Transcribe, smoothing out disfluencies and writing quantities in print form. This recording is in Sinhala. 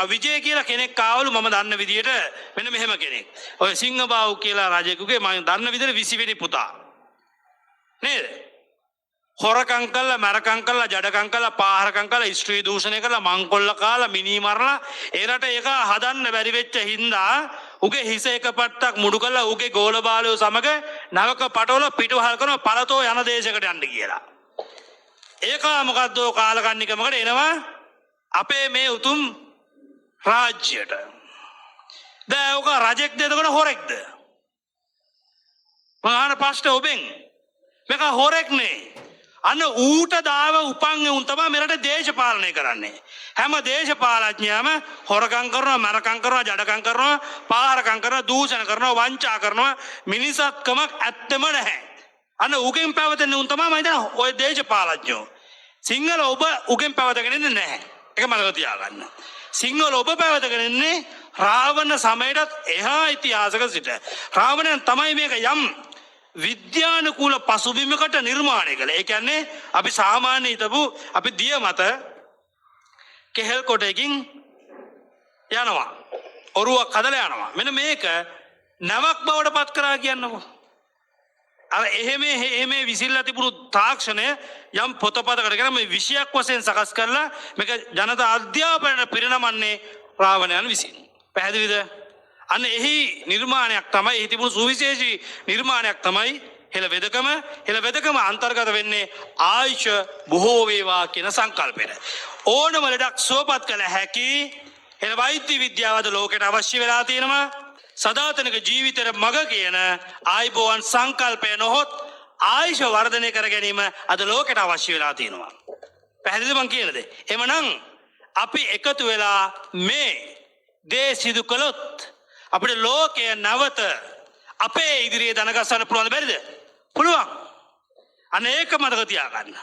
විජය කියලා කෙනෙක් ආවලු මම දන්න විදියට මෙන්න මෙහෙම කෙනෙක්. ඔය සිංහබාහු කියලා රජෙකුගේ මම දන්න විදියට 20 වෙනි පුතා. නේද? හොරකම් කළා, මරකම් කළා, ජඩකම් කළා, පාහරකම් කළා, ස්ත්‍රී දූෂණය කළා, මංකොල්ල කාලා, මිනි මරලා ඒ රට ඒක හදන්න බැරි වෙච්ච හින්දා උගේ හිස එක පට්ටක් මුඩු කළා උගේ ගෝල බාලයෝ සමග නවක පටවල පිටුවහල් කරන පළතෝ යන දේශයකට යන්න කියලා. ඒක මොකද්ද කාලකන්නිකමකට එනවා අපේ මේ උතුම් රාජ්‍යයට. දැන් ඔක රජෙක්ද එතකොට හොරෙක්ද? මම අහන ප්‍රශ්නේ ඔබෙන්. මේක හොරෙක් නේ. අන්න ඌට දාව උපන් උන් තමයි මෙරට දේශපාලනය කරන්නේ. හැම දේශපාලඥයාම හොරකම් කරනවා, මරකම් කරනවා, ජඩකම් කරනවා, පාහරකම් කරනවා, දූෂණ කරනවා, වංචා කරනවා, මිනිසත්කමක් ඇත්තම නැහැ. අන්න උගෙන් පැවතෙන උන් තමයි මම හිතන ඔය දේශපාලඥයෝ. සිංහල ඔබ උගෙන් පැවතගෙන ඉන්නේ නැහැ. ඒක මතක තියාගන්න. සිංහල ඔබ පැවතගෙන ඉන්නේ රාවණ සමයටත් එහා ඉතිහාසක සිට. රාවණයන් තමයි මේක යම් විද්‍යානුකූල පසුබිමකට නිර්මාණය කළේ. ඒ කියන්නේ අපි සාමාන්‍ය හිතපු අපි දිය මත කෙහෙල් කොටයකින් යනවා. ඔරුවක් හදලා යනවා. මෙන්න මේක නැවක් බවට පත් කරා කියන්නකෝ. අර එහෙම විසිරලා තිබුණු තාක්ෂණය යම් පොතපතකට කරලා මේ විෂයක් වශයෙන් සකස් කරලා මේක ජනතා අධ්‍යාපනයට පිරිනමන්නේ රාවණයන් විසින්. පැහැදිලිද? අන්න එහි නිර්මාණයක් තමයි එහි තිබුණු සුවිශේෂී නිර්මාණයක් තමයි හෙළ වෙදකම අන්තර්ගත වෙන්නේ ආයුෂ බොහෝ වේවා කියන සංකල්පෙට. ඕනම ලෙඩක් සුවපත් කළ හැකි හෙළ වෛද්‍ය විද්‍යාවද ලෝකයට අවශ්‍ය වෙලා තියෙනවා. සදාතනික ජීවිතයට මග කියන ආයිබෝවන් සංකල්පය නොහොත් ආයුෂ වර්ධනය කර ගැනීම අද ලෝකයට අවශ්‍ය වෙලා තියෙනවා. පැහැදිලිද මං කියන දේ? එhmenan අපි එකතු වෙලා මේ දේ සිදු කළොත් අපේ ලෝකය නැවත අපේ ඉදිරියේ දනගස්සන්න පුළුවන් බැරිද? පුළුවන්. අන්න ඒක මතක තියාගන්න.